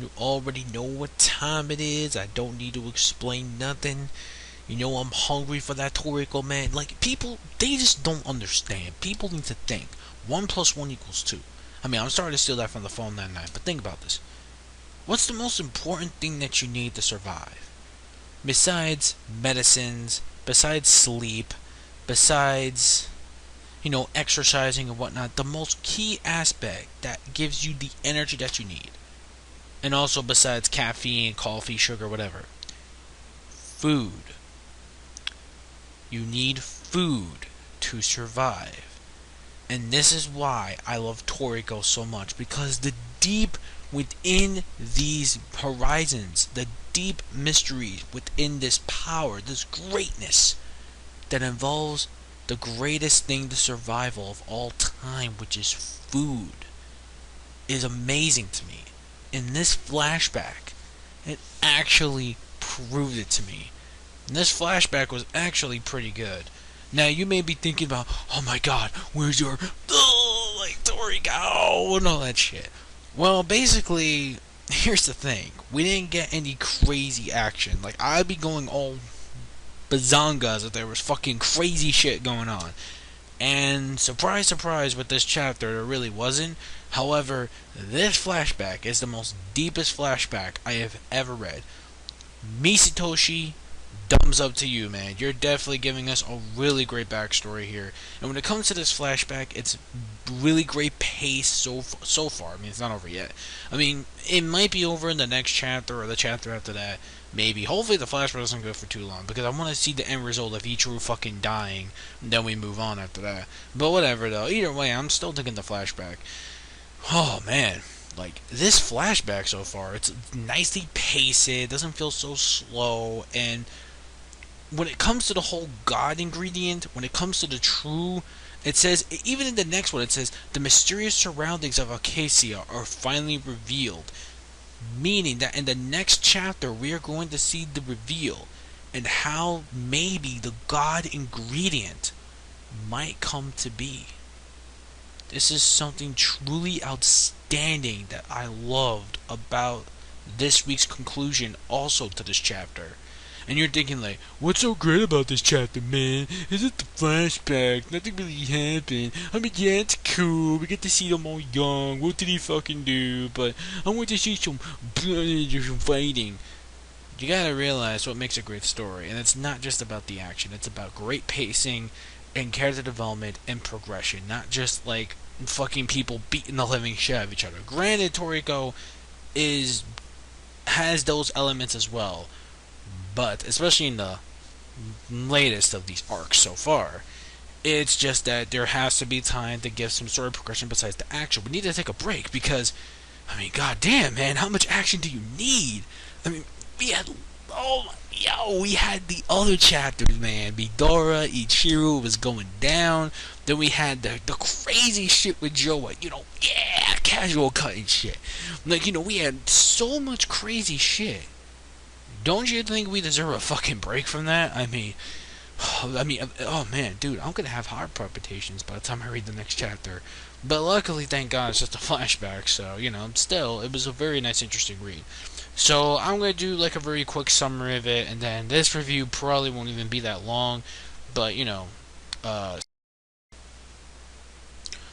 You already know what time it is. I don't need to explain nothing. You know I'm hungry for that Toriko, man. Like, people, they just don't understand. People need to think. 1 plus 1 equals 2. I mean, I'm starting to steal that from the phone that night, but think about this. What's the most important thing that you need to survive? Besides medicines, besides sleep, besides, exercising and whatnot, the most key aspect that gives you the energy that you need. And also besides caffeine, coffee, sugar, whatever. Food. You need food to survive. And this is why I love Toriko so much, because the deep within these horizons, the deep mystery within this power, this greatness that involves the greatest thing to survival of all time, which is food, is amazing to me. In this flashback, it actually proved it to me. And this flashback was actually pretty good. Now you may be thinking about, oh my god, where's your Toriko and all that shit. Well, basically, here's the thing. We didn't get any crazy action. Like, I'd be going all bazongas if there was fucking crazy shit going on. And surprise, surprise, with this chapter, there really wasn't. However, this flashback is the most deepest flashback I have ever read. Misatoshi, thumbs up to you, man. You're definitely giving us a really great backstory here. And when it comes to this flashback, it's really great pace so far. I mean, it's not over yet. I mean, it might be over in the next chapter or the chapter after that. Maybe. Hopefully the flashback doesn't go for too long, because I want to see the end result of Ichiro fucking dying, and then we move on after that. But whatever, though. Either way, I'm still thinking the flashback. Oh, man. Like, this flashback so far, it's nicely paced, it doesn't feel so slow, and when it comes to the whole God ingredient, when it comes to the true, it says, even in the next one, it says, the mysterious surroundings of Acacia are finally revealed. Meaning that in the next chapter, we are going to see the reveal and how maybe the God ingredient might come to be. This is something truly outstanding that I loved about this week's conclusion also to this chapter. And you're thinking like, what's so great about this chapter, man? Is it the flashback? Nothing really happened. I mean, yeah, it's cool. We get to see them all young. What did he fucking do? But I want to see some fighting. You gotta realize what makes a great story. And it's not just about the action. It's about great pacing and character development and progression. Not just like fucking people beating the living shit out of each other. Granted, Toriko has those elements as well. But, especially in the latest of these arcs so far, it's just that there has to be time to give some story progression besides the action. We need to take a break because, I mean, goddamn, man, how much action do you need? I mean, we had the other chapters, man. Midora, Ichiro was going down. Then we had the crazy shit with Joa, casual cutting shit. Like, we had so much crazy shit. Don't you think we deserve a fucking break from that? I mean, oh man, dude, I'm gonna have heart palpitations by the time I read the next chapter. But luckily, thank God, it's just a flashback, so, still, it was a very nice, interesting read. So, I'm gonna do, like, a very quick summary of it, and then this review probably won't even be that long, but,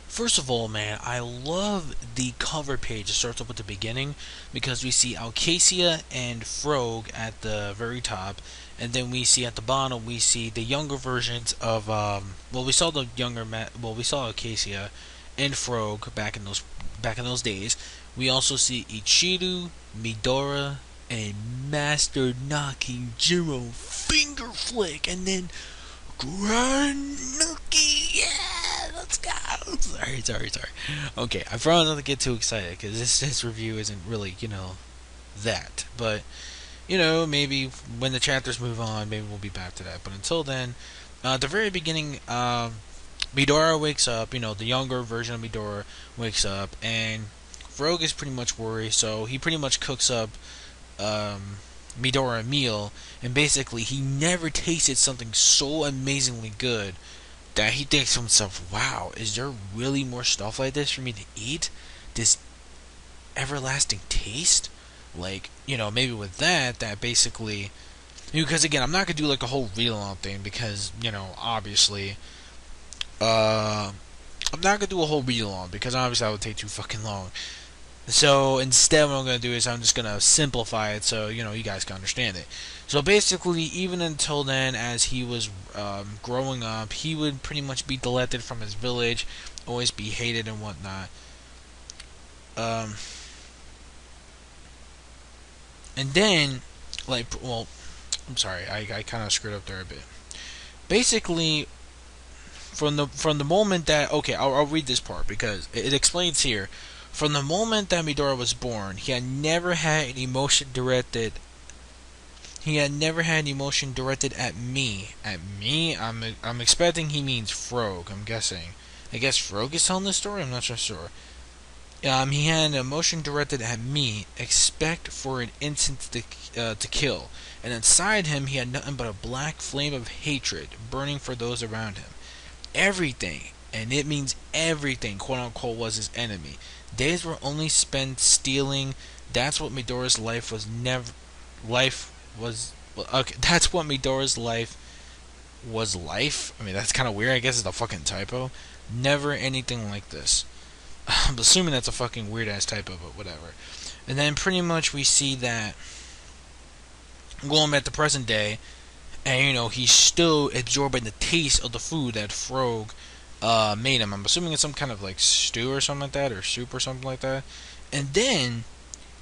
first of all, man, I love the cover page. It starts up at the beginning because we see Acacia and Frog at the very top, and then we see at the bottom we see the younger versions of we saw Acacia and Frog back in those days. We also see Ichiro, Midora, and Master Knocking Jiro finger flick, and then Granuki, yeah, let's go. Sorry. Okay, I promise not to get too excited because this review isn't really, that. But, maybe when the chapters move on, maybe we'll be back to that. But until then, at the very beginning, Midora wakes up, the younger version of Midora wakes up, and Rogue is pretty much worried, so he pretty much cooks up Midora a meal, and basically he never tasted something so amazingly good that he thinks to himself, wow, is there really more stuff like this for me to eat? This everlasting taste? Like, maybe with that basically, because again, I'm not gonna do like a whole read along thing because, obviously, I'm not gonna do a whole read along because obviously that would take too fucking long. So instead, what I'm gonna do is I'm just gonna simplify it so you guys can understand it. So basically, even until then, as he was growing up, he would pretty much be deleted from his village, always be hated and whatnot. Um, and then, like, well, I'm sorry, I kind of screwed up there a bit. Basically, from the moment that, okay, I'll read this part because it explains here. From the moment that Midora was born, he had never had an emotion directed. He had never had an emotion directed at me. At me, I'm expecting he means Frog. I'm guessing. I guess Frog is telling this story. I'm not so sure. He had an emotion directed at me, except for an instant to kill. And inside him, he had nothing but a black flame of hatred burning for those around him. Everything, and it means everything, quote unquote, was his enemy. Days were only spent stealing. That's what Midora's life was never. Life was. Okay, that's what Midora's life was life. I mean, that's kind of weird. I guess it's a fucking typo. Never anything like this. I'm assuming that's a fucking weird ass typo, but whatever. And then pretty much we see that going back to present day, and he's still absorbing the taste of the food that Frog made him. I'm assuming it's some kind of like stew or something like that, or soup or something like that. And then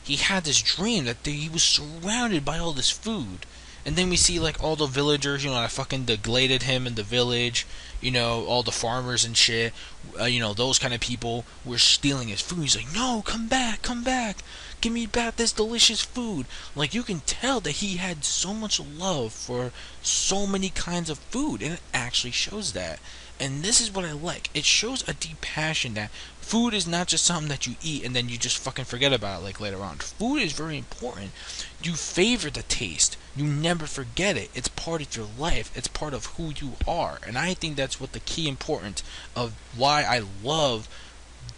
he had this dream that he was surrounded by all this food. And then we see like all the villagers, that fucking degraded him in the village. All the farmers and shit. Those kind of people were stealing his food. He's like, no, come back, come back. Give me back this delicious food. Like, you can tell that he had so much love for so many kinds of food. And it actually shows that. And this is what I like. It shows a deep passion that food is not just something that you eat and then you just fucking forget about it like later on. Food is very important. You favor the taste. You never forget it. It's part of your life. It's part of who you are. And I think that's what the key importance of why I love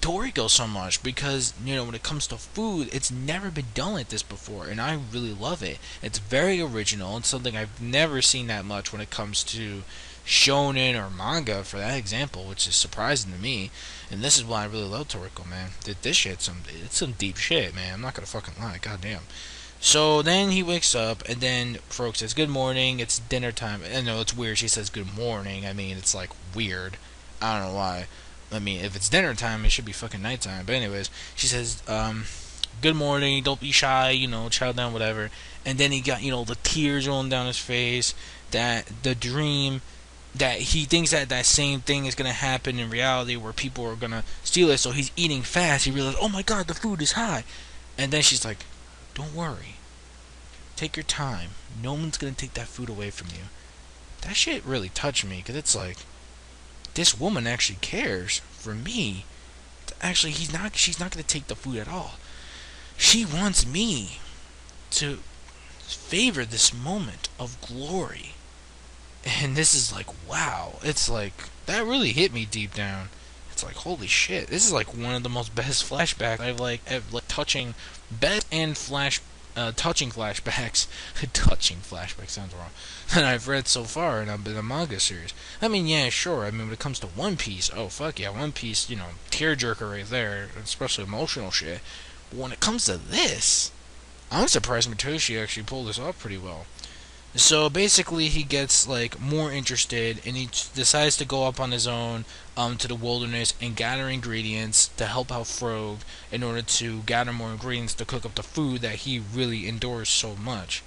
Toriko so much, because when it comes to food, it's never been done like this before, and I really love it. It's very original and something I've never seen that much when it comes to shonen or manga, for that example, which is surprising to me. And this is why I really love Toriko, man. This shit's it's some deep shit, man. I'm not gonna fucking lie, goddamn. So then he wakes up, and then Frog says, "Good morning. It's dinner time." I know it's weird. She says, "Good morning." I mean, it's like weird. I don't know why. I mean, if it's dinner time, it should be fucking nighttime. But anyways, she says, "Good morning. Don't be shy. Chow down, whatever." And then he got, the tears rolling down his face. That the dream, that he thinks that same thing is gonna happen in reality, where people are gonna steal it. So he's eating fast. He realizes, "Oh my god, the food is high." And then she's like, "Don't worry. Take your time. No one's gonna take that food away from you." That shit really touched me, because it's like, this woman actually cares for me. Actually, she's not gonna take the food at all. She wants me to favor this moment of glory. And this is like, wow. It's like, that really hit me deep down. It's like, holy shit. This is like one of the most best flashbacks I've like touching best and touching flashbacks. Touching flashbacks sounds wrong. That I've read so far in a manga series. I mean, yeah, sure. I mean, when it comes to One Piece, oh fuck yeah, One Piece, tearjerker right there, especially emotional shit. But when it comes to this, I'm surprised Matoshi actually pulled this off pretty well. So basically, he gets like more interested, and he decides to go up on his own to the wilderness and gather ingredients to help out Frog in order to gather more ingredients to cook up the food that he really endures so much.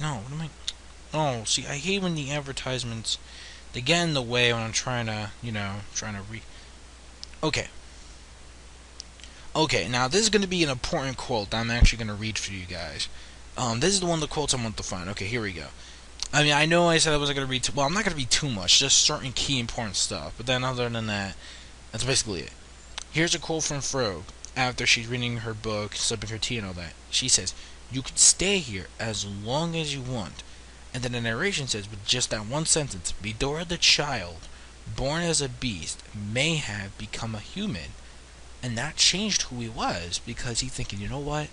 No, what am I? Oh, see, I hate when the advertisements, they get in the way when I'm trying to, read. Okay. Okay, now this is going to be an important quote that I'm actually going to read for you guys. This is one of the quotes I want to find. Okay, here we go. I mean, I know I said I wasn't going to read well, I'm not going to read too much, just certain key important stuff. But then other than that, that's basically it. Here's a quote from Frog after she's reading her book, sipping her tea and all that. She says, "You can stay here as long as you want." And then the narration says, with just that one sentence, "Midora the child, born as a beast, may have become a human, And that changed who he was, because he thinking, you know what?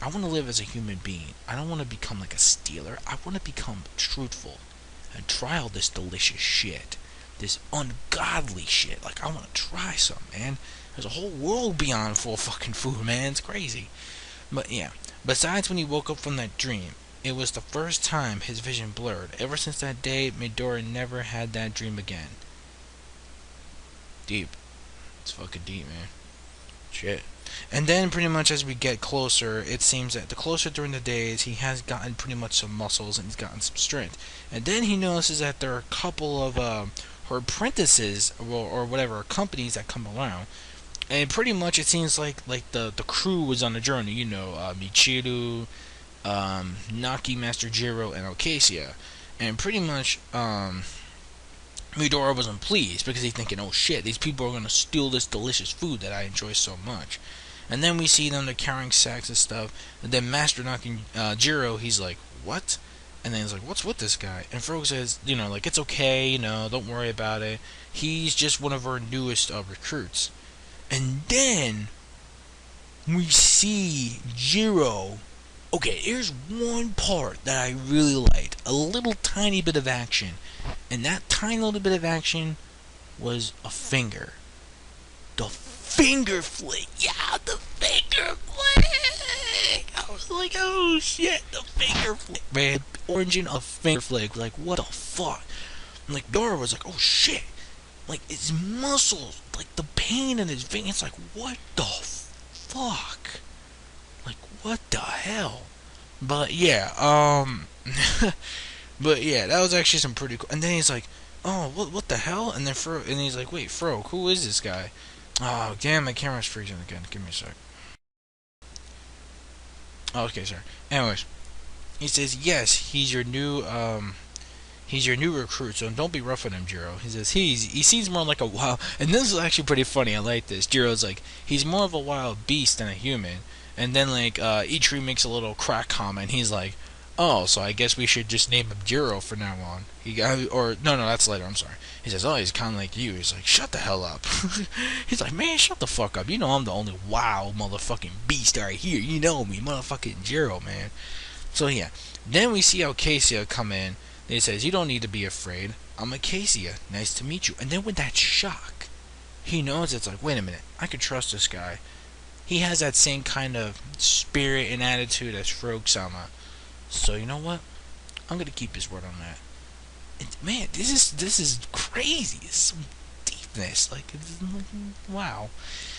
I want to live as a human being. I don't want to become like a stealer. I want to become truthful and try all this delicious shit. This ungodly shit. Like, I want to try some, man. There's a whole world beyond full fucking food, man. It's crazy. But yeah. Besides when he woke up from that dream, it was the first time his vision blurred. Ever since that day, Midora never had that dream again. Deep. It's fucking deep, man. Shit. And then pretty much as we get closer, it seems that the closer during the days, he has gotten pretty much some muscles and he's gotten some strength. And then he notices that there are a couple of her apprentices or whatever companies that come around. And pretty much it seems like the crew was on a journey, you know, Michiru, Naki, Master Jiro, and Acacia. And pretty much Midora wasn't pleased because he's thinking, oh shit, these people are going to steal this delicious food that I enjoy so much. And then we see them, they're carrying sacks and stuff. And then Master Naki, Jiro, he's like, what? And then he's like, what's with this guy? And Frogo says, you know, like, it's okay, you know, don't worry about it. He's just one of our newest recruits. And then we see Jiro. Okay, here's one part that I really liked. A little tiny bit of action. And that tiny little bit of action was a finger. The finger flick. Yeah, the finger flick. I was like, oh shit, the finger flick. Man, origin of finger flick. Like, what the fuck? And like, Dora was like, oh shit. Like, his muscles, like the pain in his finger. It's like, what the fuck? Like, what the hell? But yeah, but yeah, that was actually some pretty cool. And then he's like, oh, what the hell? And then and he's like, wait, Fro, who is this guy? Oh, damn, my camera's freezing again. Give me a sec. Oh, okay, sorry. Anyways, he says, yes, he's your new recruit, so don't be rough on him, Jiro. He says, he seems more like a wild, and this is actually pretty funny, I like this. Jiro's like, he's more of a wild beast than a human. And then, like, Ichiri makes a little crack comment. He's like, oh, so I guess we should just name him Jiro from now on. No, that's later, I'm sorry. He says, oh, he's kind of like you. He's like, shut the hell up. He's like, man, shut the fuck up. You know I'm the only wild motherfucking beast right here. You know me, motherfucking Jiro, man. So, yeah. Then we see Acacia come in. He says, you don't need to be afraid. I'm Acacia. Nice to meet you. And then with that shock, he knows it's like, wait a minute. I can trust this guy. He has that same kind of spirit and attitude as Frogsama. So you know what? I'm gonna keep his word on that. And, man, this is crazy. This is some deepness. Like, wow.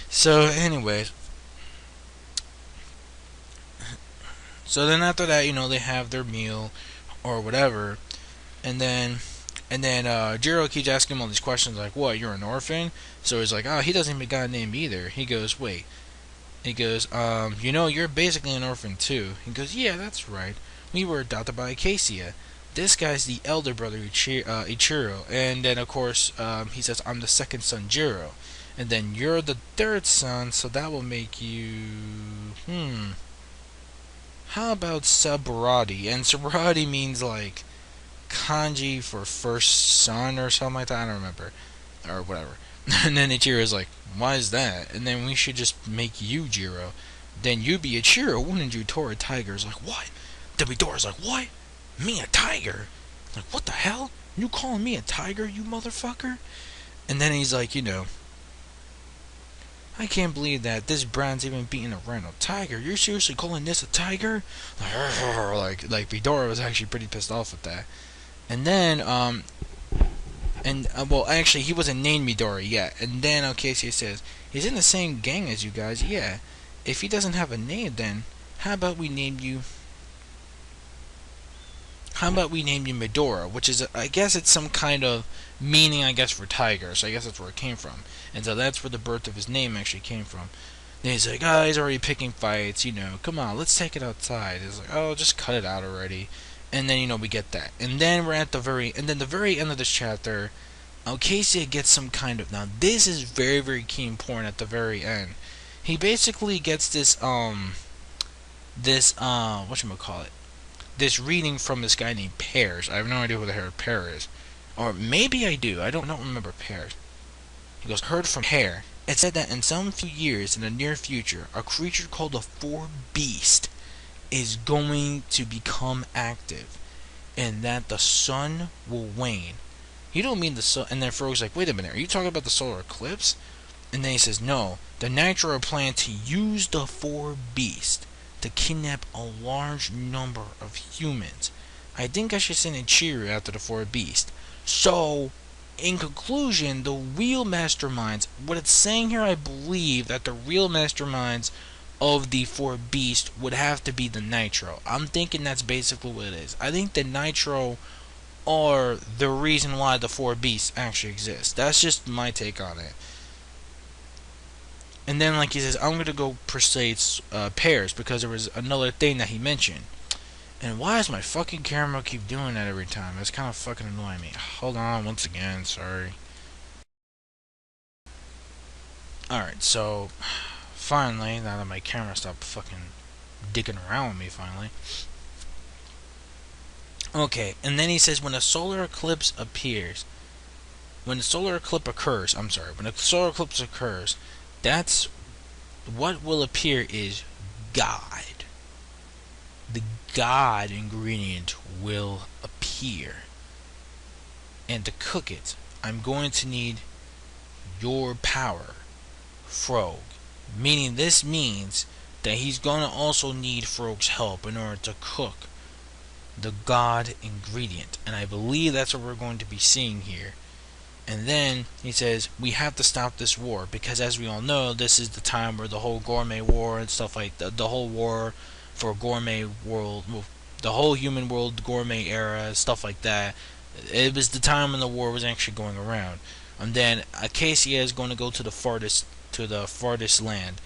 So, anyways. So then after that, you know, they have their meal or whatever, and then Jiro keeps asking him all these questions like, what, you're an orphan? So he's like, oh, he doesn't even got a name either. He goes, wait. He goes, you know, you're basically an orphan too. He goes, yeah, that's right. We were adopted by Acacia. This guy's the elder brother, Ichiro. And then, of course, he says, I'm the second son, Jiro. And then you're the third son, so that will make you... How about Saburati? And Saburati means, like, kanji for first son or something like that. I don't remember. Or whatever. And then Ichiro's like, why is that? And then we should just make you Jiro. Then you'd be Ichiro, wouldn't you? Tora Tiger's like, what? Then Midori's like, what? Me a tiger? Like, what the hell? You calling me a tiger, you motherfucker? And then he's like, you know, I can't believe that this brand's even beating a random tiger. You're seriously calling this a tiger? Like Midora was actually pretty pissed off with that. And then, well, actually, he wasn't named Midori yet. And then Acacia says, he's in the same gang as you guys. Yeah. If he doesn't have a name, then how about we name you Midora? Which is, I guess it's some kind of meaning, I guess, for tiger. So I guess that's where it came from. And so that's where the birth of his name actually came from. Then he's like, oh, he's already picking fights. You know, come on, let's take it outside. He's like, oh, just cut it out already. And then, you know, we get that. And then we're at the very end of this chapter, Acacia gets some kind of... Now, this is very, very key and important at the very end. He basically gets this whatchamacallit? This reading from this guy named Pears. I have no idea who the hell Pear is. Or maybe I do. I don't remember Pears. He goes, heard from Hair. It said that in some few years in the near future, a creature called the Four Beast is going to become active, and that the sun will wane. You don't mean the sun? And then Frog's like, wait a minute, are you talking about the solar eclipse? And then he says, no, the Nitro are planning to use the Four Beast to kidnap a large number of humans. I think I should send a cheer after the Four Beast. So, in conclusion, the real masterminds, what it's saying here, I believe that the real masterminds of the Four Beast would have to be the Nitro. I'm thinking that's basically what it is. I think the Nitro are the reason why the Four Beasts actually exist. That's just my take on it. And then, like he says, I'm going to go persuade pairs, because there was another thing that he mentioned. And why does my fucking camera keep doing that every time? It's kind of fucking annoying me. Hold on, once again, sorry. Alright, so, finally, now that my camera stopped fucking dicking around with me, finally. Okay, and then he says, when a solar eclipse occurs, when a solar eclipse occurs, that's what will appear is God. The God ingredient will appear. And to cook it, I'm going to need your power, Frog. Meaning this means that he's going to also need Frog's help in order to cook the God ingredient. And I believe that's what we're going to be seeing here. And then he says, we have to stop this war, because as we all know, this is the time where the whole gourmet war and stuff like the whole war for gourmet world, the whole human world gourmet era, stuff like that. It was the time when the war was actually going around. And then Acacia is going to go to the farthest land.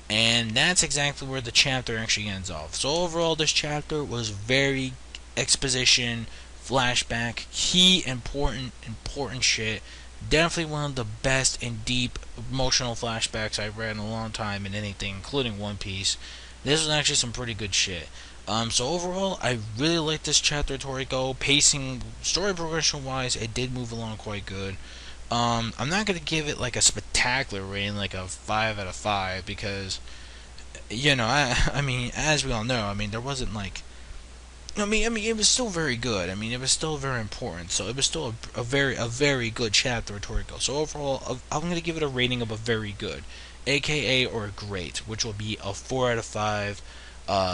And that's exactly where the chapter actually ends off. So overall, this chapter was very exposition, flashback, key, important shit. Definitely one of the best and deep emotional flashbacks I've read in a long time in anything, including One Piece. This was actually some pretty good shit. So overall, I really like this chapter, Toriko. Pacing, story progression wise, it did move along quite good. I'm not gonna give it like a spectacular rating, like a 5 out of 5, because I mean, as we all know, I mean, there wasn't like, I mean, it was still very good. I mean, it was still very important. So it was still a very good chapter of Toriko. So overall, I'm gonna give it a rating of a very good, AKA or a great, which will be a 4 out of 5.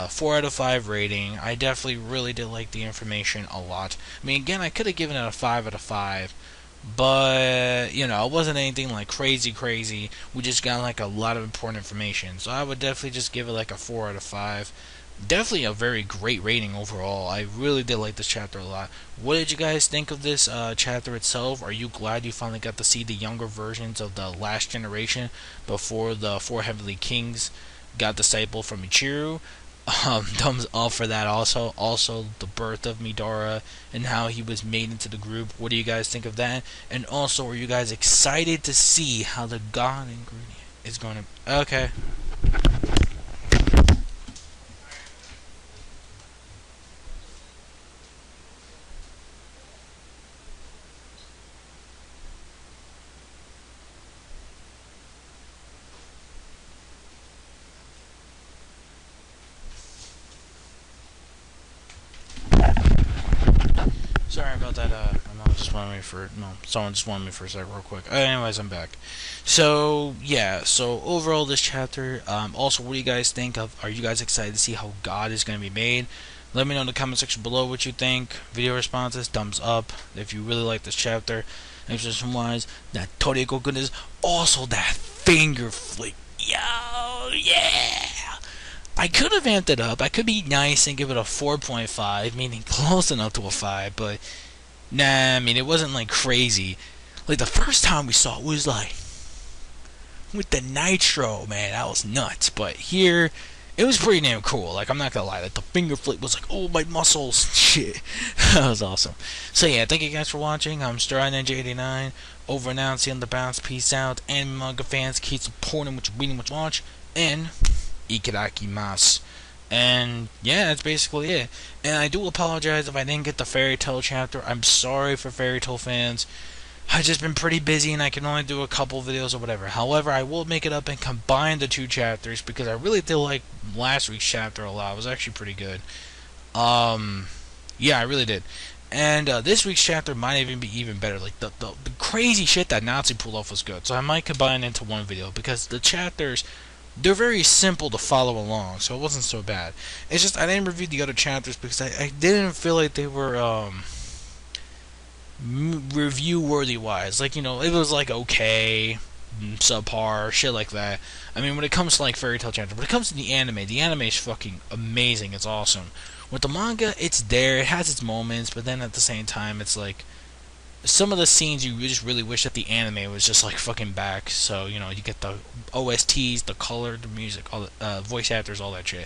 4 out of 5 rating. I definitely really did like the information a lot. I mean, again, I could have given it a 5 out of 5, but it wasn't anything like crazy. We just got like a lot of important information. So I would definitely just give it like a 4 out of 5. Definitely a very great rating overall. I really did like this chapter a lot. What did you guys think of this chapter itself? Are you glad you finally got to see the younger versions of the last generation before the four heavenly kings got disciple from Ichiru? Thumbs up for that also. Also, the birth of Midora and how he was made into the group. What do you guys think of that? And also, are you guys excited to see how the God ingredient is going to... Okay. Sorry about that, my mom just wanted me for, no, someone just wanted me for a sec real quick. Anyways, I'm back. So, yeah, so overall this chapter, also, what do you guys think of, are you guys excited to see how God is going to be made? Let me know in the comment section below what you think. Video responses, thumbs up, if you really like this chapter. Exposition wise, that Toriko goodness, also that finger flick, yo, yeah! I could have amped it up. I could be nice and give it a 4.5, meaning close enough to a 5, but nah, I mean, it wasn't like crazy. Like the first time we saw it was like with the Nitro, man, that was nuts. But here, it was pretty damn cool. Like, I'm not gonna lie, like the finger flip was like, oh, my muscles, shit. That was awesome. So yeah, thank you guys for watching. I'm StarNinja89, over and out, seeing the bounce, peace out, anime manga fans, keep supporting what you're reading, what you watch, and Ikarakimasu. And yeah, that's basically it. And I do apologize if I didn't get the Fairy Tail chapter. I'm sorry for Fairy Tail fans. I've just been pretty busy and I can only do a couple videos or whatever. However, I will make it up and combine the two chapters because I really did like last week's chapter a lot. It was actually pretty good. Yeah, I really did. And this week's chapter might even be even better. Like the crazy shit that Nazi pulled off was good. So I might combine it into one video because the chapters, they're very simple to follow along, so it wasn't so bad. It's just I didn't review the other chapters because I didn't feel like they were review worthy wise. Like, it was like okay, subpar, shit like that. I mean, when it comes to like fairy tale chapter, when it comes to the anime is fucking amazing. It's awesome. With the manga, it's there. It has its moments, but then at the same time, it's like some of the scenes you just really wish that the anime was just like fucking back. So you get the OSTs, the color, the music, all the voice actors, all that shit.